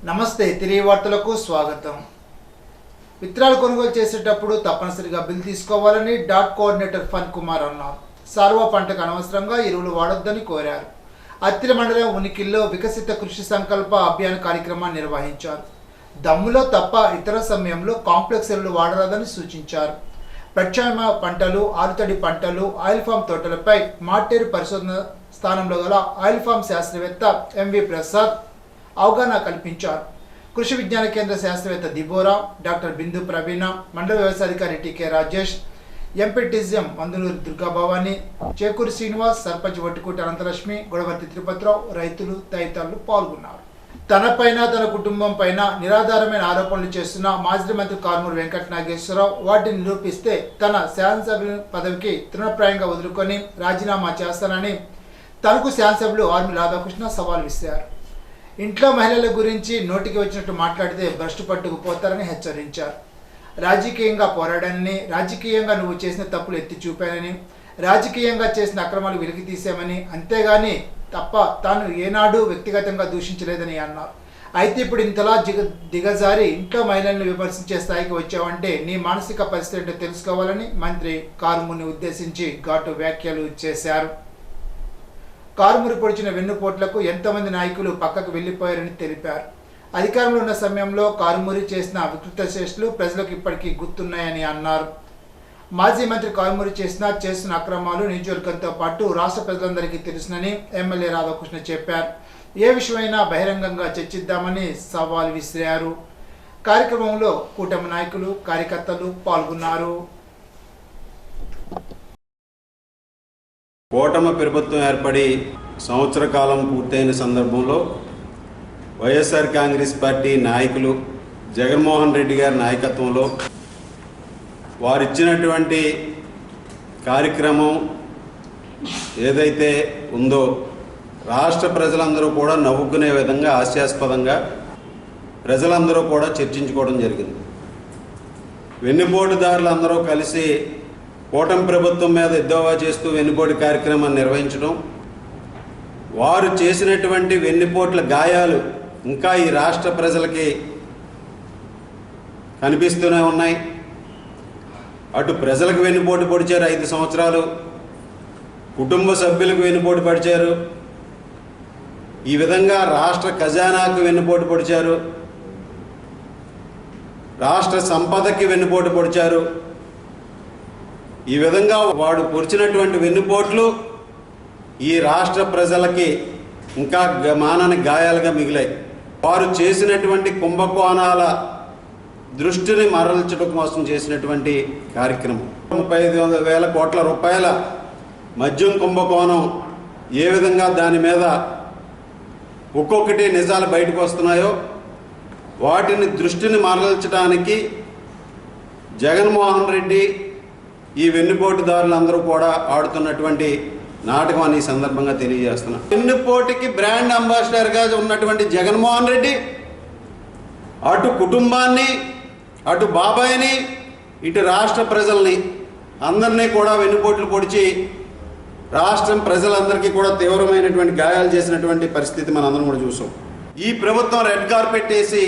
నమస్తే తిరిగి వార్తలకు స్వాగతం. విత్తనాలు కొనుగోలు చేసేటప్పుడు తప్పనిసరిగా బిల్ తీసుకోవాలని డాట్ కోఆర్డినేటర్ ఫన్ కుమార్ అన్నారు. సాల్వా పంటకు అనవసరంగా ఎరువులు వాడొద్దని కోరారు. అత్తిలి మండలం ఉనికిల్లో వికసిత కృషి సంకల్ప అభియాన్ కార్యక్రమాన్ని నిర్వహించారు. దమ్ములో తప్ప ఇతర సమయంలో కాంప్లెక్స్ ఎరువులు వాడరాదని సూచించారు. ప్రత్యామ్నాయ పంటలు, ఆలుతడి పంటలు, ఆయిల్ ఫామ్ తోటలపై మార్టేరు పరిశోధన స్థానంలో గల ఆయిల్ ఫామ్ శాస్త్రవేత్త ఎంవి ప్రసాద్ అవగాహన కల్పించారు. కృషి విజ్ఞాన కేంద్ర శాస్త్రవేత్త దిబోరా, డాక్టర్ బిందు ప్రవీణ, మండల వ్యవసాయాధికారి టీకే రాజేష్, ఎంపీటీసీఎం మందులూరు దుర్గాభవాని, చేకూరి శ్రీనివాస్, సర్పంచ్ వట్టుకూటి అనంతలక్ష్మి, గొడవర్తి తిరుపతిరావు, రైతులు తదితరులు పాల్గొన్నారు. తనపైన తన కుటుంబం పైన నిరాధారమైన ఆరోపణలు చేస్తున్న మాజీ మంత్రి కారుమూరి వెంకట నాగేశ్వరరావు వాటిని నిరూపిస్తే తన శాసనసభ్యుల పదవికి తృణప్రాయంగా వదులుకొని రాజీనామా చేస్తానని తనకు శాసనసభ్యులు ఆర్మీ రాధాకృష్ణ సవాల్ విసిరారు. ఇంట్లో మహిళల గురించి నోటికి వచ్చినట్టు మాట్లాడితే భ్రష్టు పట్టుకుపోతారని హెచ్చరించారు. రాజకీయంగా పోరాడానని, రాజకీయంగా నువ్వు చేసిన తప్పులు ఎత్తి చూపానని, రాజకీయంగా చేసిన అక్రమాలు వెలికి తీసామని, అంతేగాని తప్ప తాను ఏనాడు వ్యక్తిగతంగా దూషించలేదని అన్నారు. అయితే ఇప్పుడు ఇంతలా దిగజారి ఇంట్లో మహిళలను విమర్శించే స్థాయికి వచ్చావంటే నీ మానసిక పరిస్థితి ఏంటో తెలుసుకోవాలని మంత్రి కారుమూరిని ఉద్దేశించి ఘాటు వ్యాఖ్యలు చేశారు. కారుమూరి పొడిచిన వెన్నుపోట్లకు ఎంతోమంది నాయకులు పక్కకు వెళ్లిపోయారని తెలిపారు. అధికారంలో ఉన్న సమయంలో కారుమూరి చేసిన వికృత చేష్టలు ప్రజలకు ఇప్పటికీ గుర్తున్నాయని అన్నారు. మాజీ మంత్రి కారుమూరి చేస్తున్న అక్రమాలు నియోజకవర్గంతో పాటు రాష్ట్ర ప్రజలందరికీ తెలుసునని ఎమ్మెల్యే రాధాకృష్ణ చెప్పారు. ఏ విషయమైనా బహిరంగంగా చర్చిద్దామని సవాల్ విసిరారు. కార్యక్రమంలో కూటమి నాయకులు, కార్యకర్తలు పాల్గొన్నారు. కూటమి ప్రభుత్వం ఏర్పడి సంవత్సర కాలం పూర్తయిన సందర్భంలో వైఎస్ఆర్ కాంగ్రెస్ పార్టీ నాయకులు జగన్మోహన్ రెడ్డి గారి నాయకత్వంలో వారిచ్చినటువంటి కార్యక్రమం ఏదైతే ఉందో రాష్ట్ర ప్రజలందరూ కూడా నవ్వుకునే విధంగా హాస్యాస్పదంగా ప్రజలందరూ కూడా చర్చించుకోవడం జరిగింది. వెన్నుపోటుదారులందరూ కలిసి కూటమి ప్రభుత్వం మీద ఎద్దోవా చేస్తూ వెన్నుపోటు కార్యక్రమాన్ని నిర్వహించడం, వారు చేసినటువంటి వెన్నుపోట్ల గాయాలు ఇంకా ఈ రాష్ట్ర ప్రజలకి కనిపిస్తూనే ఉన్నాయి. అటు ప్రజలకు వెన్నుపోటు పొడిచారు 5 సంవత్సరాలు, కుటుంబ సభ్యులకు వెన్నుపోటు పొడిచారు, ఈ విధంగా రాష్ట్ర ఖజానాకు వెన్నుపోటు పొడిచారు, రాష్ట్ర సంపదకి వెన్నుపోటు పొడిచారు. ఈ విధంగా వాడు పొడిచినటువంటి వెన్నుపోట్లు ఈ రాష్ట్ర ప్రజలకి ఇంకా మానని గాయాలుగా మిగిలాయి. వారు చేసినటువంటి కుంభకోణాల దృష్టిని మరల్చడం కోసం చేసినటువంటి కార్యక్రమం 35,000 కోట్ల రూపాయల మద్యం కుంభకోణం ఏ విధంగా దాని మీద ఒక్కొక్కటి నిజాలు బయటకు వస్తున్నాయో వాటిని దృష్టిని మరల్చడానికి జగన్మోహన్ రెడ్డి ఈ వెన్నుపోటుదారులందరూ కూడా ఆడుతున్నటువంటి నాటకం అని ఈ సందర్భంగా తెలియజేస్తున్నా. వెన్నుపోటుకి బ్రాండ్ అంబాసిడర్గా ఉన్నటువంటి జగన్మోహన్ రెడ్డి అటు కుటుంబాన్ని, అటు బాబాయిని, ఇటు రాష్ట్ర ప్రజల్ని అందరినీ కూడా వెన్నుపోట్లు పొడిచి రాష్ట్రం ప్రజలందరికీ కూడా తీవ్రమైనటువంటి గాయాలు చేసినటువంటి పరిస్థితి మనందరం కూడా చూసాం. ఈ ప్రభుత్వం రెడ్ కార్పెట్ వేసి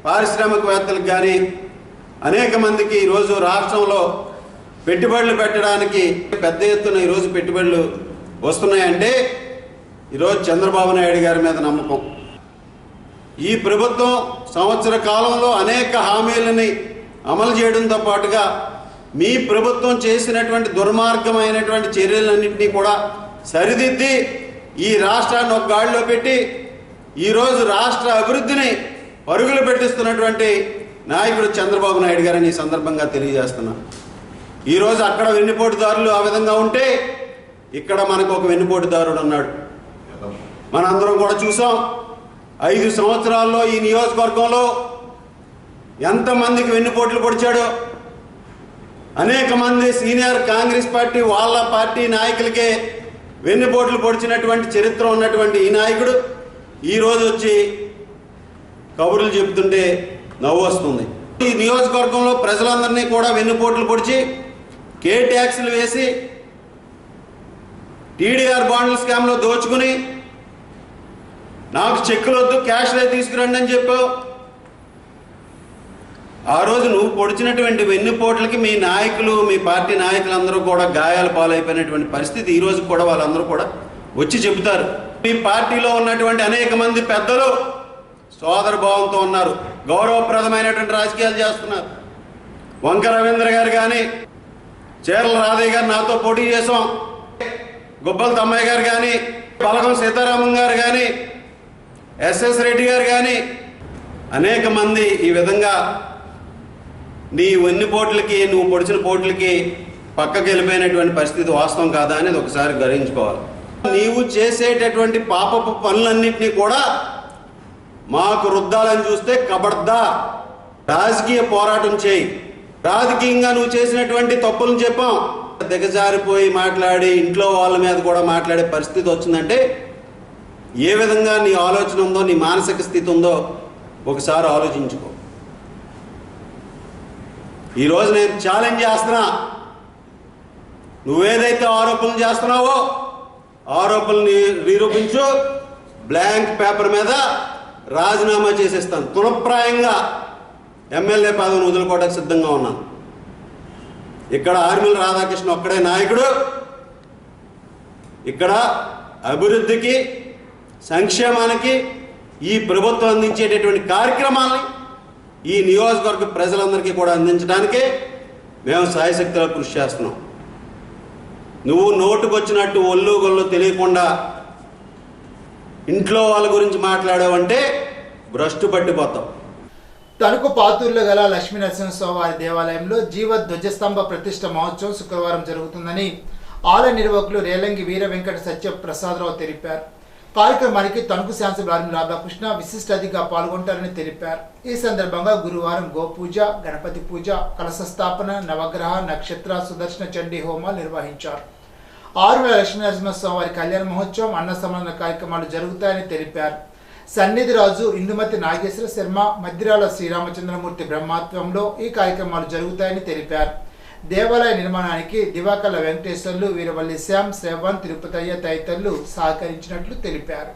పారిశ్రామికవేత్తలకు కానీ అనేక మందికి ఈరోజు రాష్ట్రంలో పెట్టుబడులు పెట్టడానికి పెద్ద ఎత్తున ఈరోజు పెట్టుబడులు వస్తున్నాయంటే ఈరోజు చంద్రబాబు నాయుడు గారి మీద నమ్మకం. ఈ ప్రభుత్వం సంవత్సర కాలంలో అనేక హామీలని అమలు చేయడంతో పాటుగా మీ ప్రభుత్వం చేసినటువంటి దుర్మార్గమైనటువంటి చర్యలన్నింటినీ కూడా సరిదిద్ది ఈ రాష్ట్రాన్ని ఒక గాడిలో పెట్టి ఈరోజు రాష్ట్ర అభివృద్ధిని పరుగులు పెట్టిస్తున్నటువంటి నాయకుడు చంద్రబాబు నాయుడు గారిని ఈ సందర్భంగా తెలియజేస్తున్నా. ఈరోజు అక్కడ వెన్నుపోటుదారులు ఆ విధంగా ఉంటే ఇక్కడ మనకు ఒక వెన్నుపోటుదారుడు ఉన్నాడు. మనందరం కూడా చూసాం 5 సంవత్సరాల్లో ఈ నియోజకవర్గంలో ఎంతమందికి వెన్నుపోట్లు పొడిచాడో. అనేక మంది సీనియర్ కాంగ్రెస్ పార్టీ వాళ్ళ పార్టీ నాయకులకే వెన్నుపోట్లు పొడిచినటువంటి చరిత్ర ఉన్నటువంటి ఈ నాయకుడు ఈరోజు వచ్చి కబుర్లు చెబుతుంటే నవ్వు వస్తుంది. ఈ నియోజకవర్గంలో ప్రజలందరినీ కూడా వెన్నుపోట్లు పొడిచి కే ట్యాక్సులు వేసి టీడీఆర్ బాండ్ల స్కామ్లో దోచుకుని నాకు చెక్కులు వద్దు, క్యాష్లే తీసుకురండి అని చెప్పావు. ఆ రోజు నువ్వు పొడిచినటువంటి వెన్నుపోట్లకి మీ నాయకులు, మీ పార్టీ నాయకులందరూ కూడా గాయాల పాలైపోయినటువంటి పరిస్థితి ఈ రోజు కూడా వాళ్ళందరూ కూడా వచ్చి చెబుతారు. మీ పార్టీలో ఉన్నటువంటి అనేక మంది పెద్దలు సోదర భావంతో ఉన్నారు, గౌరవప్రదమైనటువంటి రాజకీయాలు చేస్తున్నారు. వంక రవీంద్ర గారు కానీ, చీరల రాధయ్య గారు నాతో పోటీ చేసాం, గుబ్బల తమ్మయ్య గారు కానీ, బలగం సీతారామన్ గారు కానీ, ఎస్ఎస్ రెడ్డి గారు కానీ అనేక మంది ఈ విధంగా నీ వెన్నుపోట్లకి, నువ్వు పొడిచిన పోట్లకి పక్కకి వెళ్ళిపోయినటువంటి పరిస్థితి వాస్తవం కాదా అనేది ఒకసారి గ్రహించుకోవాలి. నీవు చేసేటటువంటి పాపపు పనులన్నింటినీ కూడా మాకు రుద్దాలని చూస్తే కబడ్దా, రాజకీయ పోరాటం చేయి. రాజకీయంగా నువ్వు చేసినటువంటి తప్పులను చెప్పాం, దిగజారిపోయి మాట్లాడి ఇంట్లో వాళ్ళ మీద కూడా మాట్లాడే పరిస్థితి వచ్చిందంటే ఏ విధంగా నీ ఆలోచన ఉందో, నీ మానసిక స్థితి ఉందో ఒకసారి ఆలోచించుకో. ఈరోజు నేను ఛాలెంజ్ చేస్తున్నా, నువ్వేదైతే ఆరోపణలు చేస్తున్నావో ఆరోపణలు నిరూపించు. బ్లాంక్ పేపర్ మీద రాజీనామా చేసేస్తాను. తునప్రాయంగా ఎమ్మెల్యే పదవిని వదులుకోవడానికి సిద్ధంగా ఉన్నాను. ఇక్కడ ఆర్మిల రాధాకృష్ణ ఒక్కడే నాయకుడు. ఇక్కడ అభివృద్ధికి, సంక్షేమానికి ఈ ప్రభుత్వం అందించేటటువంటి కార్యక్రమాలని ఈ నియోజకవర్గ ప్రజలందరికీ కూడా అందించడానికే మేము సాయశక్తిలో కృషి చేస్తున్నాం. నువ్వు నోటుకొచ్చినట్టు ఒళ్ళు గొల్లు తెలియకుండా ఇంట్లో వాళ్ళ గురించి మాట్లాడావంటే భ్రష్టు పట్టిపోతాం. తణుకు పాతూరులో గల లక్ష్మీ నరసింహస్వామి దేవాలయంలో జీవ ధ్వజస్తంభ ప్రతిష్ఠ మహోత్సవం శుక్రవారం జరుగుతుందని ఆలయ నిర్వాహకులు రేలంగి వీర వెంకట సత్య ప్రసాదరావు తెలిపారు. కార్యక్రమానికి తణుకు శాసనసభ్యులు ఆర్మీ రాధాకృష్ణ విశిష్ట అతిథిగా పాల్గొంటారని తెలిపారు. ఈ సందర్భంగా గురువారం గోపూజ, గణపతి పూజ, కలశ స్థాపన, నవగ్రహ, నక్షత్ర, సుదర్శన చండీ హోమాలు నిర్వహించారు. 6 లక్ష్మీనరసింహస్వామి వారి కళ్యాణ మహోత్సవం, అన్న సమాన కార్యక్రమాలు జరుగుతాయని తెలిపారు. సన్నిధి రాజు, ఇందుమతి నాగేశ్వర శర్మ, మద్దిరాల శ్రీరామచంద్రమూర్తి బ్రహ్మత్వంలో ఈ కార్యక్రమాలు జరుగుతాయని తెలిపారు. దేవాలయ నిర్మాణానికి దివాకర్ల వెంకటేశ్వర్లు, వీరవల్లి శ్యామ్, శ్రవణ్, తిరుపతయ్య తదితరులు సహకరించినట్లు తెలిపారు.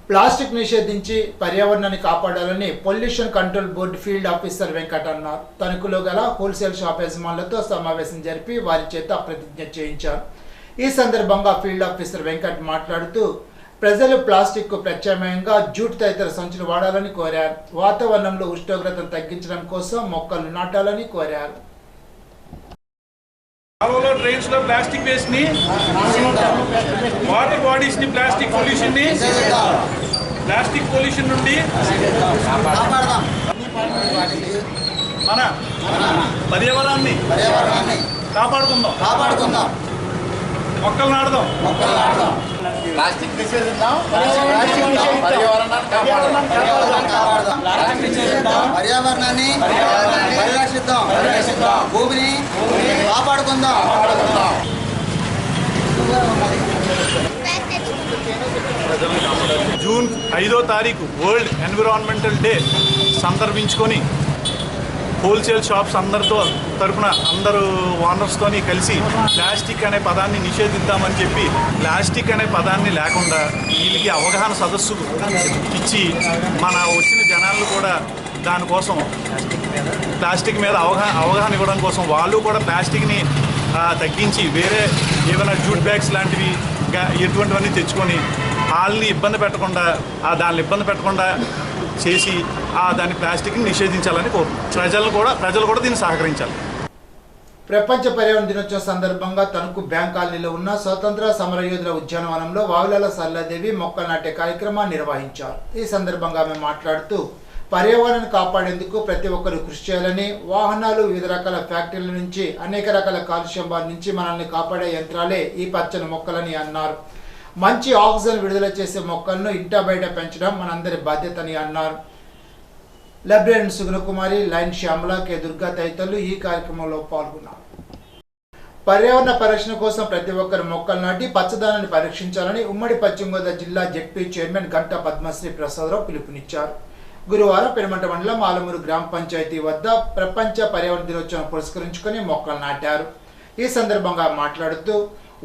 ప్లాస్టిక్ నిషేధించి పర్యావరణాన్ని కాపాడాలని pollution control board field officer Venkat అన్నారు. తణుకులో గల హోల్సేల్ షాప్ యజమానులతో సమావేశం జరిపి వారి చేత ప్రతిజ్ఞ చేయించారు. ఈ సందర్భంగా ఫీల్డ్ ఆఫీసర్ వెంకట్ మాట్లాడుతూ ప్రజలు ప్లాస్టిక్ కు ప్రత్యామ్నాయంగా జూట్ తదితర సంచులు వాడాలని కోరారు. వాతావరణంలో ఉష్ణోగ్రతను తగ్గించడం కోసం మొక్కలు నాటాలని కోరారు. డ్రైన్స్ లో ప్లాస్టిక్ వేస్ట్ ని, వాటర్ బాడీస్ ని, ప్లాస్టిక్ పొల్యూషన్ ని, ప్లాస్టిక్ పొల్యూషన్ నుండి మన పర్యావరణాన్ని కాపాడుకుందాం, మొక్కలు నాటుదాం, ప్లాస్టిక్ నిషేధిద్దాం, పర్యావరణాన్ని పరిరక్షిద్దాం, భూమిని కాపాడుకుందాం. జూన్ 5వ తారీఖు వరల్డ్ ఎన్విరాన్మెంటల్ డే సందర్భించుకొని హోల్సేల్ షాప్స్ అందరితో తరఫున అందరూ ఓనర్స్తోని కలిసి ప్లాస్టిక్ అనే పదాన్ని నిషేధిద్దామని చెప్పి ప్లాస్టిక్ అనే పదాన్ని లేకుండా వీళ్ళకి అవగాహన సదస్సు ఇచ్చి మన వచ్చిన జనాలు కూడా దానికోసం ప్లాస్టిక్ మీద అవగాహన ఇవ్వడం కోసం వాళ్ళు కూడా ప్లాస్టిక్ని తగ్గించి వేరే ఏమైనా జూట్ బ్యాగ్స్ లాంటివి ఎటువంటివన్నీ తెచ్చుకొని వాళ్ళని ఇబ్బంది పెట్టకుండా దాన్ని ఇబ్బంది పెట్టకుండా చేసి దాన్ని ప్లాస్టిక్ని నిషేధించాలని కోరుతున్నాం. ప్రజలు కూడా దీన్ని సహకరించాలి. ప్రపంచ పర్యావరణ దినోత్సవం సందర్భంగా తణుకు బ్యాంక్ కాలనీలో ఉన్న స్వతంత్ర సమరయోధుల ఉద్యానవనంలో వావిలాల సరళాదేవి మొక్కలు నాటే కార్యక్రమాన్ని నిర్వహించారు. ఈ సందర్భంగా ఆమె మాట్లాడుతూ పర్యావరణాన్ని కాపాడేందుకు ప్రతి ఒక్కరూ కృషి చేయాలని, వాహనాలు, వివిధ రకాల ఫ్యాక్టరీల నుంచి అనేక రకాల కాలుష్యం బారి నుంచి మనల్ని కాపాడే యంత్రాలే ఈ పచ్చని మొక్కలని అన్నారు. మంచి ఆక్సిజన్ విడుదల చేసే మొక్కలను ఇంటా బయట పెంచడం మనందరి బాధ్యతని అన్నారు. లైబ్రరీన్ సుగుణకుమారి, లైన్ శ్యామల, కె దుర్గా తదితరులు ఈ కార్యక్రమంలో పాల్గొన్నారు. పర్యావరణ పరిరక్షణ కోసం ప్రతి ఒక్కరు మొక్కలు నాటి పచ్చదనాన్ని పరీక్షించాలని ఉమ్మడి పశ్చిమ గోదావరి జిల్లా జెడ్పీ చైర్మన్ గంటా పద్మశ్రీ ప్రసాదరావు పిలుపునిచ్చారు. గురువారం పెనుమంట మండలం ఆలమూరు గ్రామ పంచాయతీ వద్ద ప్రపంచ పర్యావరణ దినోత్సవం పురస్కరించుకొని మొక్కలు నాటారు. ఈ సందర్భంగా మాట్లాడుతూ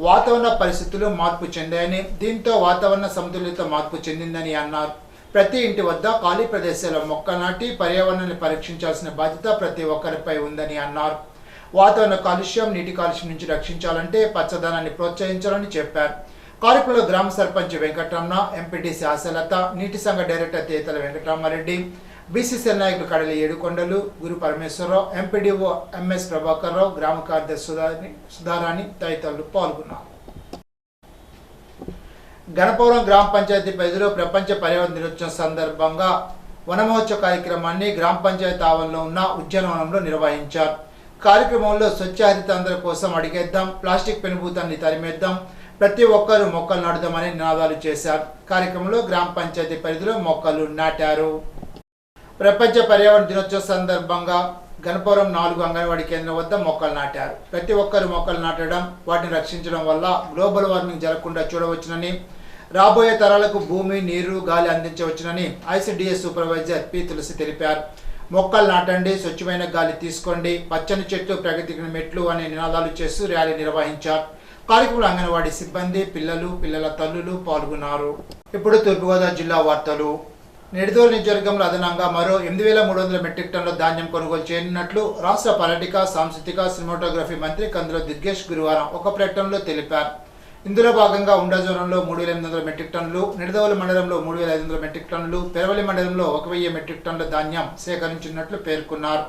వాతావరణ పరిస్థితులు మార్పు చెందాయని, దీంతో వాతావరణ సమతుల్యత మార్పు చెందిందని అన్నారు. ప్రతి ఇంటి వద్ద ఖాళీ ప్రదేశాల్లో మొక్క నాటి పర్యావరణాన్ని పరీక్షించాల్సిన బాధ్యత ప్రతి ఒక్కరిపై ఉందని అన్నారు. వాతావరణ కాలుష్యం, నీటి కాలుష్యం నుంచి రక్షించాలంటే పచ్చదనాన్ని ప్రోత్సహించాలని చెప్పారు. కార్యక్రమంలో గ్రామ సర్పంచ్ వెంకటరమణ, ఎంపీటీసీ ఆశలత, నీటి సంఘ డైరెక్టర్ తేతల వెంకటరామారెడ్డి, బీసీసీఎల్ నాయకులు కడలి ఏడుకొండలు, గురు పరమేశ్వరరావు, ఎంపీడీఓ ఎంఎస్ ప్రభాకర్ రావు, గ్రామ కార్యదర్శి సుధారాణి తదితరులు పాల్గొన్నారు. గణపవరం గ్రామ పంచాయతీ పరిధిలో ప్రపంచ పర్యావరణ దినోత్సవం సందర్భంగా వనమహోత్సవ కార్యక్రమాన్ని గ్రామ పంచాయతీ ఆవరణలో ఉన్న ఉద్యానవనంలో నిర్వహించారు. కార్యక్రమంలో స్వచ్ఛ హరితాంధ్ర కోసం అడిగేద్దాం, ప్లాస్టిక్ పెనుభూతాన్ని తరిమేద్దాం, ప్రతి ఒక్కరూ మొక్కలు నాటుదామని నినాదాలు చేశారు. కార్యక్రమంలో గ్రామ పంచాయతీ పరిధిలో మొక్కలు నాటారు. ప్రపంచ పర్యావరణ దినోత్సవం సందర్భంగా గణపవరం 4 అంగన్వాడీ కేంద్రం వద్ద మొక్కలు నాటారు. ప్రతి ఒక్కరు మొక్కలు నాటడం, వాటిని రక్షించడం వల్ల గ్లోబల్ వార్మింగ్ జరగకుండా చూడవచ్చునని, రాబోయే తరాలకు భూమి, నీరు, గాలి అందించవచ్చునని ఐసిడిఎస్ సూపర్వైజర్ పి తులసి తెలిపారు. మొక్కలు నాటండి, స్వచ్ఛమైన గాలి తీసుకోండి, పచ్చని చెట్లు ప్రగతికి మెట్లు అనే నినాదాలు చేస్తూ ర్యాలీ నిర్వహించారు. కార్యక్రమంలో అంగన్వాడీ సిబ్బంది, పిల్లలు, పిల్లల తల్లులు పాల్గొన్నారు. ఇప్పుడు తూర్పుగోదావరి జిల్లా వార్తలు. నిడదవోలు నియోజకవర్గంలో అదనంగా మరో 8,300 మెట్రిక్ టన్నుల ధాన్యం కొనుగోలు చేయనున్నట్లు రాష్ట్ర పర్యాటక, సాంస్కృతిక, సినిమాటోగ్రఫీ మంత్రి కందుల దుర్గేష్ గురువారం ఒక ప్రకటనలో తెలిపారు. ఇందులో భాగంగా ఉండాజోరంలో 3,800 మెట్రిక్ టన్నులు, నిడదవోలు మండలంలో 3,500 మెట్రిక్ టన్నులు, పెరవలి మండలంలో 1,000 మెట్రిక్ టన్నుల ధాన్యం సేకరించినట్లు పేర్కొన్నారు.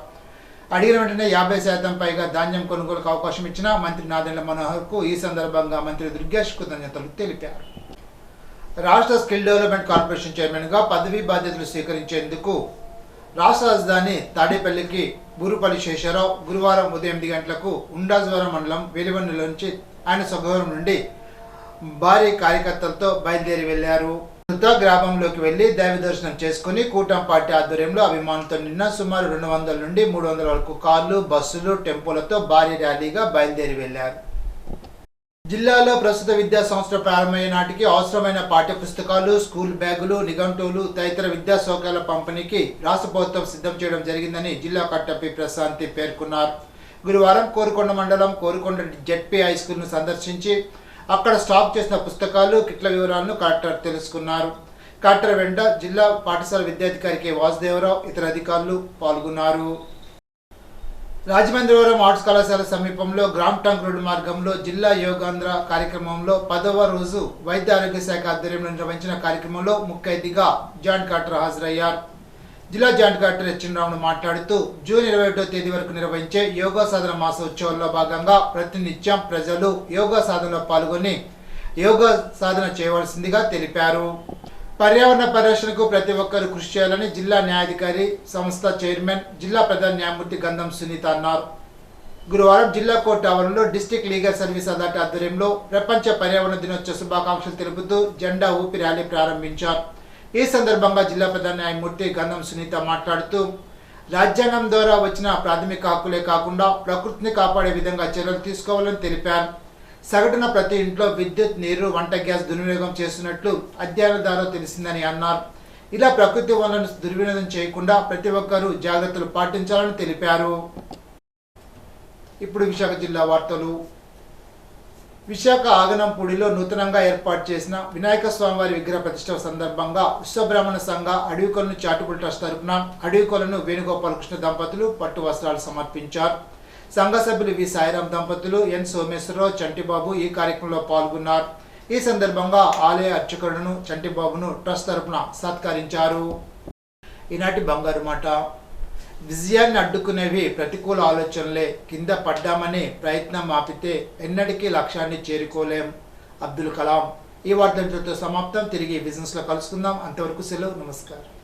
అడిగిన వెంటనే 50% పైగా ధాన్యం కొనుగోలుకు అవకాశం ఇచ్చిన మంత్రి నాదెండ్ల మనోహర్కు ఈ సందర్భంగా మంత్రి దుర్గేష్ కృతజ్ఞతలు తెలిపారు. రాష్ట్ర స్కిల్ డెవలప్మెంట్ కార్పొరేషన్ చైర్మన్గా పదవీ బాధ్యతలు స్వీకరించేందుకు రాష్ట్ర రాజధాని తాడేపల్లికి బూరుపల్లి శేషారావు గురువారం ఉదయం 8 గంటలకు ఉండాజవరం మండలం వెలివన్నెల నుంచి ఆయన స్వగృహం నుండి భారీ కార్యకర్తలతో బయలుదేరి వెళ్లారు. గ్రామంలోకి వెళ్లి దైవ దర్శనం చేసుకుని కూటమి పార్టీ ఆధ్వర్యంలో అభిమానులతో నిన్న సుమారు 200 నుండి 300 వరకు కార్లు, బస్సులు, టెంపోలతో భారీ ర్యాలీగా బయలుదేరి వెళ్లారు. జిల్లాలో ప్రస్తుత విద్యా సంవత్సరం ప్రారంభమయ్యే నాటికి అవసరమైన పాఠ్య పుస్తకాలు, స్కూల్ బ్యాగులు, నిఘంటువులు తదితర విద్యా సౌకర్యాల పంపిణీకి రాష్ట్ర ప్రభుత్వం సిద్ధం చేయడం జరిగిందని జిల్లా కలెక్టర్ పి ప్రశాంతి పేర్కొన్నారు. గురువారం కోరుకొండ మండలం కోరుకొండ జెడ్పీ హై స్కూల్ను సందర్శించి అక్కడ స్టాక్ చేసిన పుస్తకాలు, కిట్ల వివరాలను కలెక్టర్ తెలుసుకున్నారు. కలెక్టర్ వెంట జిల్లా పాఠశాల విద్యాధికారి కె వాసుదేవరావు, ఇతర అధికారులు పాల్గొన్నారు. రాజమహేంద్రవరం ఆర్ట్స్ కళాశాల సమీపంలో గ్రామ్ టంక్ రోడ్డు మార్గంలో జిల్లా యోగాంధ్ర కార్యక్రమంలో 10వ రోజు వైద్య ఆరోగ్య శాఖ ఆధ్వర్యంలో నిర్వహించిన కార్యక్రమంలో ముఖ్య అతిథిగా జాయింట్ కలెక్టర్ హాజరయ్యారు. జిల్లా జాయింట్ కలెక్టర్ హెచ్ఎన్ రావును మాట్లాడుతూ జూన్ 21వ తేదీ వరకు నిర్వహించే యోగా సాధన మాసోత్సవాల్లో భాగంగా ప్రతినిత్యం ప్రజలు యోగా సాధనలో పాల్గొని యోగా సాధన చేయవలసిందిగా తెలిపారు. పర్యావరణ పరిరక్షణకు ప్రతి ఒక్కరూ కృషి చేయాలని జిల్లా న్యాయాధికారి సంస్థ చైర్మన్, జిల్లా ప్రధాన న్యాయమూర్తి గంధం సునీత అన్నారు. గురువారం జిల్లా కోర్టు ఆవరణలో డిస్ట్రిక్ట్ లీగల్ సర్వీస్ అథారిటీ ఆధ్వర్యంలో ప్రపంచ పర్యావరణ దినోత్సవ శుభాకాంక్షలు తెలుపుతూ జెండా ఊపి ర్యాలీ ప్రారంభించారు. ఈ సందర్భంగా జిల్లా ప్రధాన న్యాయమూర్తి గంధం సునీత మాట్లాడుతూ రాజ్యాంగం ద్వారా వచ్చిన ప్రాథమిక హక్కులే కాకుండా ప్రకృతిని కాపాడే విధంగా చర్యలు తీసుకోవాలని తెలిపారు. సగటున ప్రతి ఇంట్లో విద్యుత్, నీరు, వంట గ్యాస్ దుర్వినియోగం చేస్తున్నట్లు అధ్యయనాల ద్వారా తెలిసిందని అన్నారు. ఇలా ప్రకృతి వనరులను దుర్వినియోగం చేయకుండా ప్రతి ఒక్కరూ జాగ్రత్తలు పాటించాలని తెలిపారు. ఇప్పుడు విశాఖ జిల్లా వార్తలు. విశాఖ ఆగనంపూడిలో నూతనంగా ఏర్పాటు చేసిన వినాయక స్వామివారి విగ్రహ ప్రతిష్ట సందర్భంగా విశ్వబ్రాహ్మణ సంఘ అడవికొలను చారిటబుల్ ట్రస్ట్ తరపున అడవికొలను వేణుగోపాలకృష్ణ దంపతులు పట్టు వస్త్రాలు సమర్పించారు. సంఘ సభ్యులు వి సాయిరాం దంపతులు, ఎన్ సోమేశ్వరరావు, చంటిబాబు ఈ కార్యక్రమంలో పాల్గొన్నారు. ఈ సందర్భంగా ఆలయ అర్చకులను చంటిబాబును ట్రస్ట్ తరపున సత్కరించారు. ఈనాటి బంగారు మాట. విజయాన్ని అడ్డుకునేవి ప్రతికూల ఆలోచనలే. కింద పడ్డామని ప్రయత్నం ఆపితే ఎన్నటికీ లక్ష్యాన్ని చేరుకోలేం. అబ్దుల్ కలాం. ఈ వార్తలతో సమాప్తం. తిరిగి బిజినెస్లో కలుసుకుందాం. అంతవరకు సెలవు. నమస్కారం.